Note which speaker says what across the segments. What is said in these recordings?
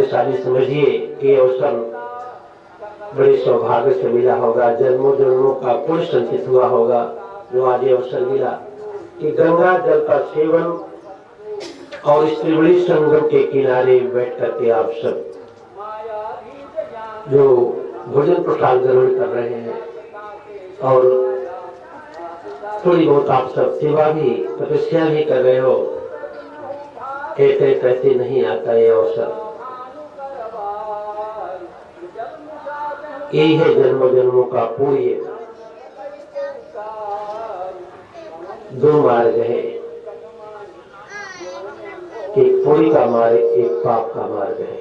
Speaker 1: भाग्यशाली समझिए कि अवसर बड़े सौभाग्य से मिला होगा, जन्मों जन्मों का पुण्य संचित हुआ होगा जो आज ये अवसर मिला कि गंगा जल का सेवन और इस त्रिवेणी संगम के किनारे बैठ करके आप सब जो भोजन प्रसाद ग्रहण कर रहे हैं और थोड़ी बहुत आप सब सेवा भी तपस्या भी कर रहे हो, ऐसे कैसे नहीं आता ये अवसर। यही है जन्मों जन्मों का पुण्य। दो मार्ग है, एक पुण्य का मार्ग, एक पाप का मार्ग है।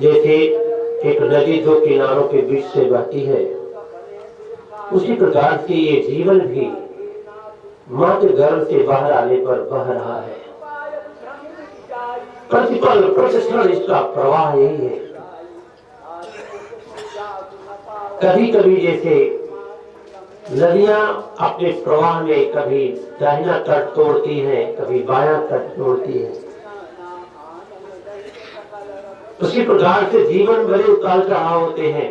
Speaker 1: जैसे एक नदी दो किनारों के बीच से बहती है, उसी प्रकार से ये जीवन भी माँ के गर्भ से बाहर आने पर बह रहा है। प्रतिपल प्रतिक्षण इसका प्रवाह यही है। कभी कभी जैसे नदियां अपने प्रवाह में कभी दाहिना तट तोड़ती हैं, कभी बायां तट तोड़ती हैं, उसी प्रकार से जीवन बड़े उतार चढ़ाव होते हैं।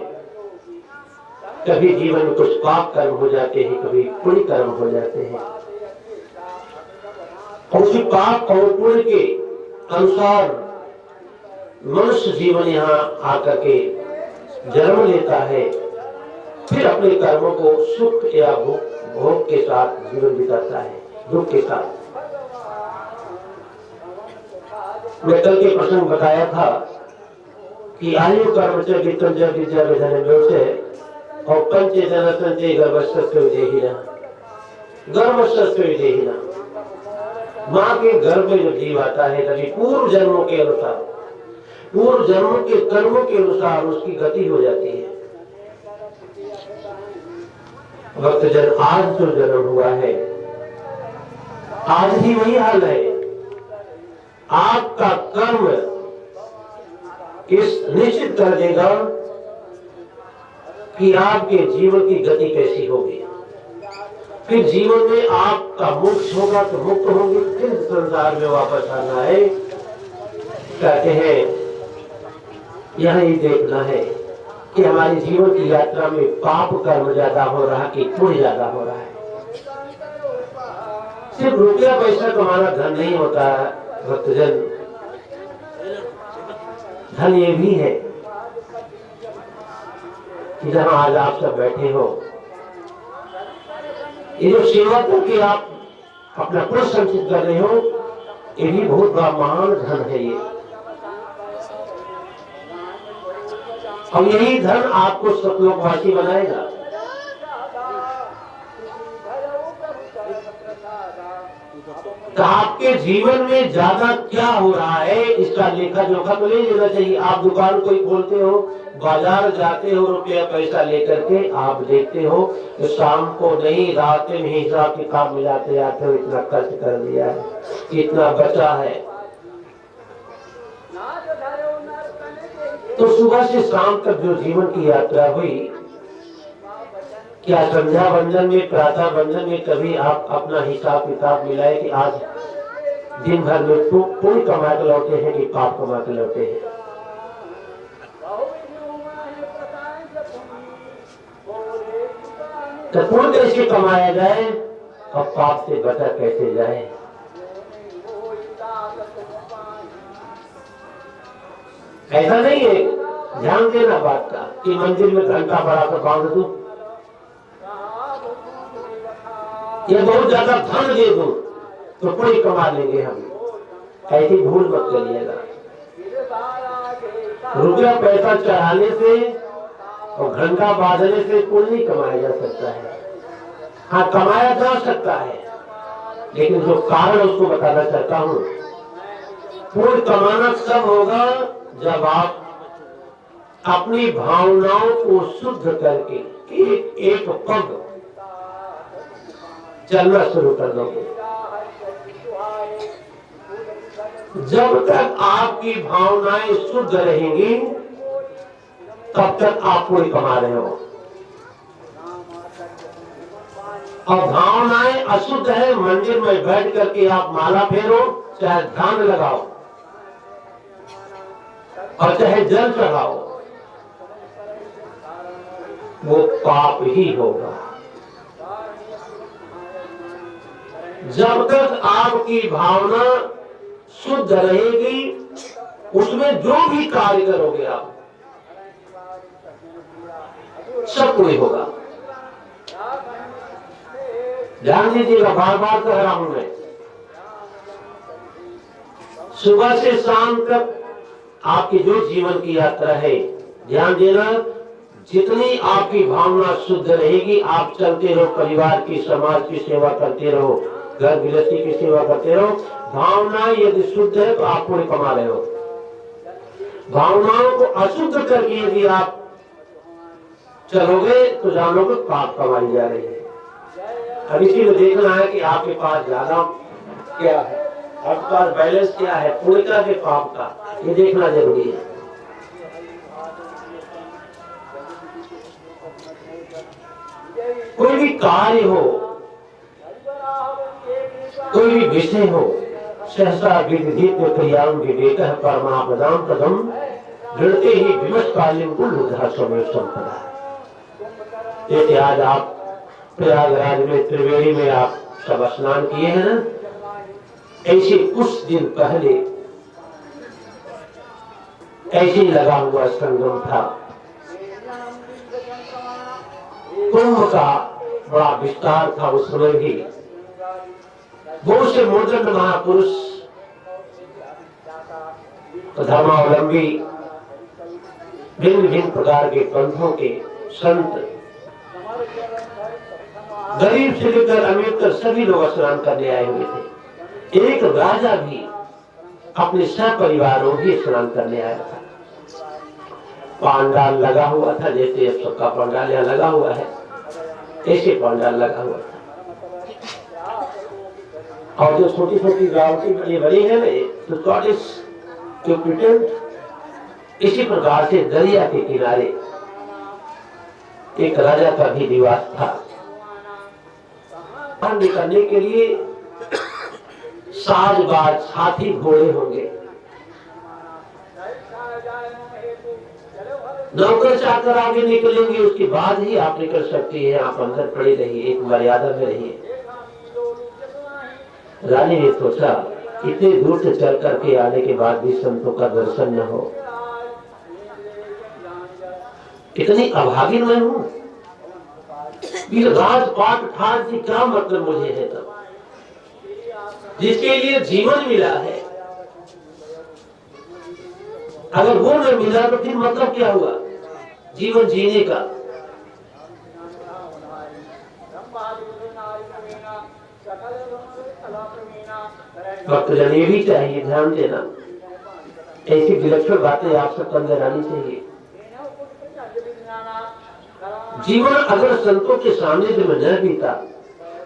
Speaker 1: कभी जीवन में कुछ पाप कर्म हो जाते हैं, कभी पुण्य कर्म हो जाते हैं। उसी पाप और पुण्य के अनुसार मनुष्य जीवन यहाँ आकर के जन्म लेता है, फिर अपने कर्मों को सुख या भोग के साथ जीवन बिताता है, दुख के साथ। मैं कल के प्रसंग बताया था कि आयु कर्म से विद्या विधान से और पंचे जन संचय गर्भस्थिना माँ के गर्भ में जब जीव आता है तभी पूर्व जन्मों के अनुसार, पूर्व जन्मों के कर्मों के अनुसार उसकी गति हो जाती है। भक्तजन आज जो जन्म हुआ है, आज भी वही हाल है। आपका कर्म इस निश्चित कर देगा कि आपके जीवन की गति कैसी होगी। फिर जीवन में आपका मोक्ष होगा तो मुक्त होंगे, फिर संसार में वापस आना है। कहते हैं यह ही देखना है कि हमारी जीवन की यात्रा में पाप कर्म ज्यादा हो रहा कि पुण्य ज्यादा हो रहा है। सिर्फ रुपया पैसा कमाना धन नहीं होता भक्तजन, धन ये भी है कि जहां आज आप सब बैठे हो, ये जो सेवा करके आप अपना पुण्य संचित कर रहे हो, ये भी बहुत बड़ा महान धन है ये। और यही धन आपको सतलोकवासी बनाएगा। तो आपके जीवन में ज्यादा क्या हो रहा है इसका लेखा जोखा तो ले लेना चाहिए। आप दुकान कोई खोलते हो, बाजार जाते हो, रुपया पैसा लेकर के आप देखते हो कि शाम को नहीं रात में हिसाब किताब मिलाते आते हो, इतना खर्च कर दिया है, इतना बचा है। तो सुबह से शाम तक जो जीवन की यात्रा हुई, क्या संध्या वंदन में प्रातः वंदन में कभी आप अपना हिसाब किताब मिलाए कि आज दिन भर में पुण्य कमा के लौटे हैं कि पाप कमा के लौटे हैं? तो पुण्य कैसे कमाया जाए और पाप से बचा कैसे जाए? ऐसा नहीं है, ध्यान देना बात का कि मंदिर में घंटा बड़ा कर बांध दूं, ये बहुत ज्यादा धन दे दूं तो पुण्य कमा लेंगे हम। ऐसी भूल मत करिएगा। रुपया पैसा चढ़ाने से और घंटा बांधने से पुण्य नहीं कमाया जा सकता है। हाँ, कमाया जा सकता है, लेकिन जो कारण उसको बताना चाहता हूँ, पुण्य कमाना सब होगा जब आप अपनी भावनाओं को शुद्ध करके एक एक पग चलना शुरू कर दोगे। जब तक आपकी भावनाएं शुद्ध रहेंगी तब तक आप पुण्य कमा रहे हो। और भावनाएं अशुद्ध है, मंदिर में बैठ करके आप माला फेरो, चाहे धान लगाओ और चाहे जल चढ़ाओ, वो पाप ही होगा। जब तक आपकी भावना शुद्ध रहेगी, उसमें जो भी कार्य करोगे आप, सब कोई होगा। ध्यान दीजिएगा, बार बार कह रहा हूं मैं, सुबह से शाम तक आपकी जो जीवन की यात्रा है, ध्यान देना, जितनी आपकी भावना शुद्ध रहेगी, आप चलते रहो, परिवार की, समाज की सेवा करते रहो, घर गृहस्थी की सेवा करते रहो। भावना यदि शुद्ध है तो आप पुण्य कमा रहे हो। भावनाओं को अशुद्ध करके यदि आप चलोगे तो जानोगे पाप कमाई जा रही है। अब इसी में देखना है कि आपके पास ज्यादा क्या है, आपके पास बैलेंस क्या है, पुण्य का के पाप का, ये देखना जरूरी है। कोई भी कार्य हो, कोई भी विषय हो, सहसा विदित क्रियाओं विवेक परमापदाम पदम दृढ़ते ही विमश कालीन कुल संपदा। जैसे आज आप प्रयागराज में त्रिवेणी में आप सब स्नान किए हैं ना, ऐसे कुछ दिन पहले ऐसे ही लगा हुआ संगम था। कुंभ का बड़ा विस्तार था उस समय भी। बहुत से मोदन महापुरुष, धर्मावलंबी, भिन्न भिन्न प्रकार के पंथों के संत, गरीब से लेकर अमीर तक सभी लोग स्नान करने आए हुए थे। एक राजा भी अपने सपरिवारों ही स्नान करने आया था। पांडाल लगा हुआ था, जैसे अब सबका पांडाल यहाँ लगा हुआ है, ऐसे पांडाल लगा हुआ था। और जो छोटी छोटी गावटी बड़ी बड़ी है ना, तो गॉडेस के प्रिटेंड, इसी प्रकार से दरिया के किनारे एक राजा का भी निवास था। बाहर निकलने के लिए साजबाज हाथी घोड़े होंगे। नौकर चाकर आगे निकलेंगे, उसके बाद ही आप निकल सकती है। आप अंदर खड़े रहिए, एक मर्यादा में रहिए। रानी ने सोचा, इतने दूर से चल करके आने के बाद भी संतों का दर्शन न हो, इतनी अभागिन मैं हूं। राजपाट ठाट जी क्या मतलब मुझे है, तब जिसके लिए जीवन मिला है, अगर वो न मिला तो फिर मतलब क्या हुआ जीवन जीने का। भक्तजन ये भी चाहिए, ध्यान देना, ऐसी विलक्षण बातें आप सबके अंदर आनी चाहिए। जीवन अगर संतों के सानिध्य में न बीता,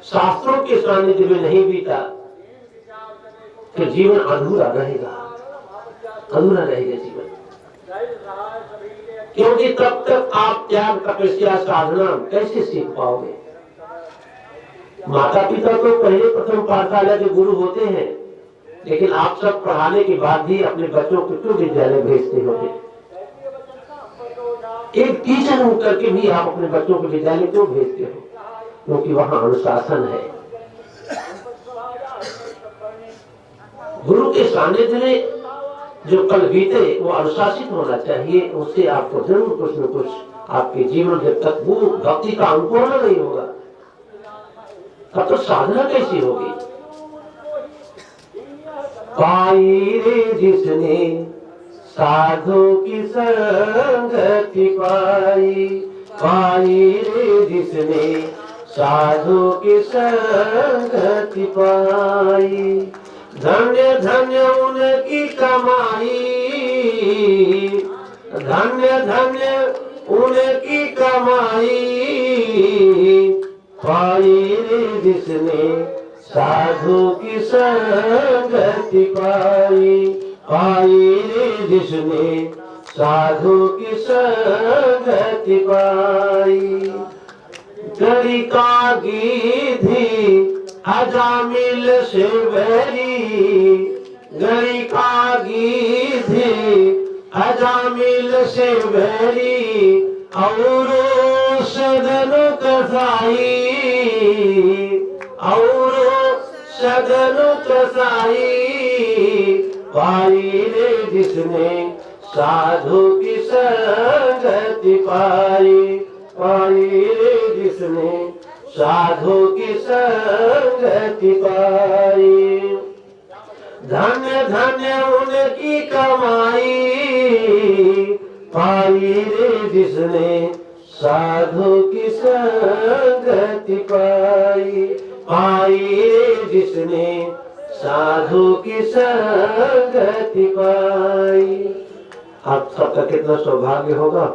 Speaker 1: शास्त्रों के सानिध्य में नहीं बीता, तो जीवन अधूरा रहेगा, अधूरा रहेगा जीवन। क्योंकि तब तक आप त्याग, तपस्या, साधना कैसे सीख पाओगे। माता पिता तो पहले प्रथम पाठशाला के गुरु होते हैं, लेकिन आप सब पढ़ाने के बाद भी अपने बच्चों को क्यों विद्यालय भेजते होते। एक टीचर होकर के भी आप अपने बच्चों को विद्यालय क्यों भेजते हो, क्योंकि वहां अनुशासन है। गुरु के सानिध्य में जो पल बीते वो अनुशासित होना चाहिए। उससे आपको जरूर कुछ न कुछ आपके जीवन जब तक वो भक्ति का अंकुरण नहीं होगा, तब तो साधना कैसी होगी। पाई रे जिसने साधु की संगति पाई, पाई रे जिसने साधु की संगति पाई, धन्य धन्य उनकी कमाई, धन्य धन्य उनकी कमाई, पाई रे जिसने साधु की संगति पाई, पाई रे जिसने साधु की संगति पाई। गरिका गिधि अजामिल से बैरी, गणिका गीधी अजामिल से भैरी और सदन कसाई और सदन कसाई पाई रे जिसने साधु की संगति पाई पाई रे जिसने साधु की संगति पाई धन्य धन्य उनकी कमाई पाई रे जिसने साधु की संगति पाई पाई रे जिसने साधु की संगति पाई। आप सबका कितना सौभाग्य होगा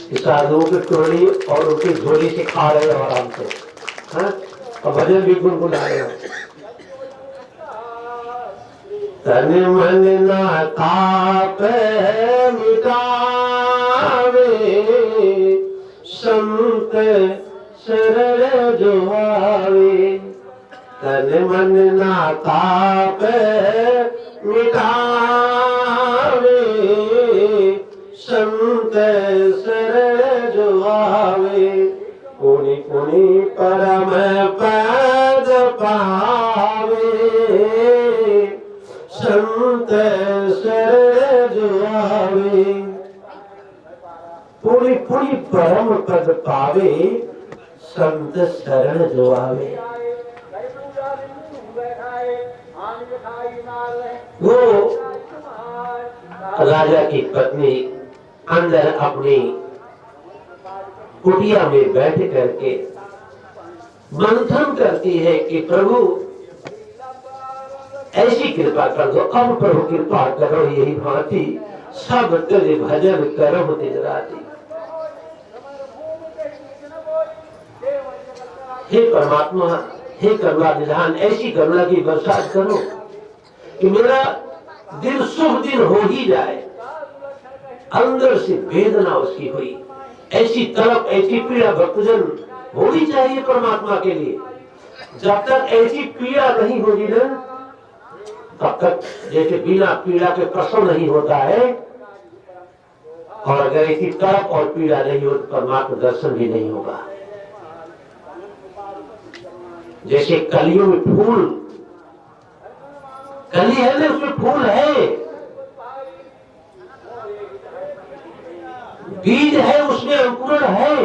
Speaker 1: कि साधुओं की टोली और उनकी झोली से खा रहे हो आराम से, हाँ? और भजन भी गुनगुना रहे हो। तन मन ना ताप मिटावे संत शरण जो आवे तन मन ना ताप मिटावे संत शरण जो आवे पुनि पुनि परम पद पावे संत शरण जो आवे पुनि पुनि परम पद पावे संत शरण जो आवे। वो राजा की पत्नी अंदर अपनी कुटिया में बैठ करके मंथन करती है कि प्रभु ऐसी कृपा कर दो, अब प्रभु कृपा करो यही भांति सब तुझ भजन करो दिन राति। हे परमात्मा, हे करुणा निधान, ऐसी करुणा की बरसात करो कि मेरा दिन शुभ दिन हो ही जाए। अंदर से वेदना उसकी हुई, ऐसी तड़प ऐसी पीड़ा भक्तजन होनी चाहिए परमात्मा के लिए। जब तक ऐसी पीड़ा नहीं होगी ना, तब तक जैसे बिना पीड़ा के प्रसव नहीं होता है, और अगर ऐसी तड़प और पीड़ा नहीं हो तो परमात्मा दर्शन भी नहीं होगा। जैसे कलियों में फूल, कली है ना, उसमें फूल है, बीज है, उसमें अंकुरण है,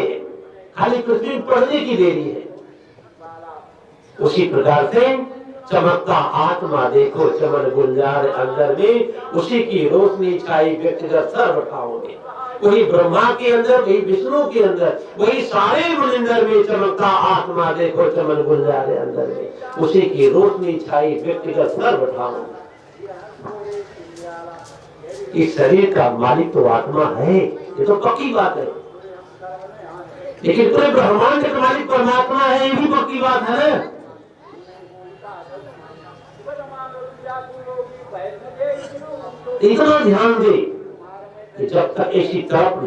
Speaker 1: खाली पृथ्वी पढ़ने की देरी है। उसी प्रकार से चमकता आत्मा देखो चमन गुलजार अंदर में, उसी की रोशनी छाई व्यक्तिगत सर्वभाव में। वही ब्रह्मा के अंदर, वही विष्णु के अंदर, वही सारे मुनिंदर में चमकता आत्मा देखो चमन गुलजार अंदर में, उसी की रोशनी छाई व्यक्तिगत सर्वभाव में। इस शरीर का मालिक तो आत्मा है, ये तो पक्की बात है, लेकिन पूरे ब्रह्मांड का मालिक परमात्मा है, ये भी पक्की बात है ना। इतना ध्यान दे कि जब तक ऐसी तड़प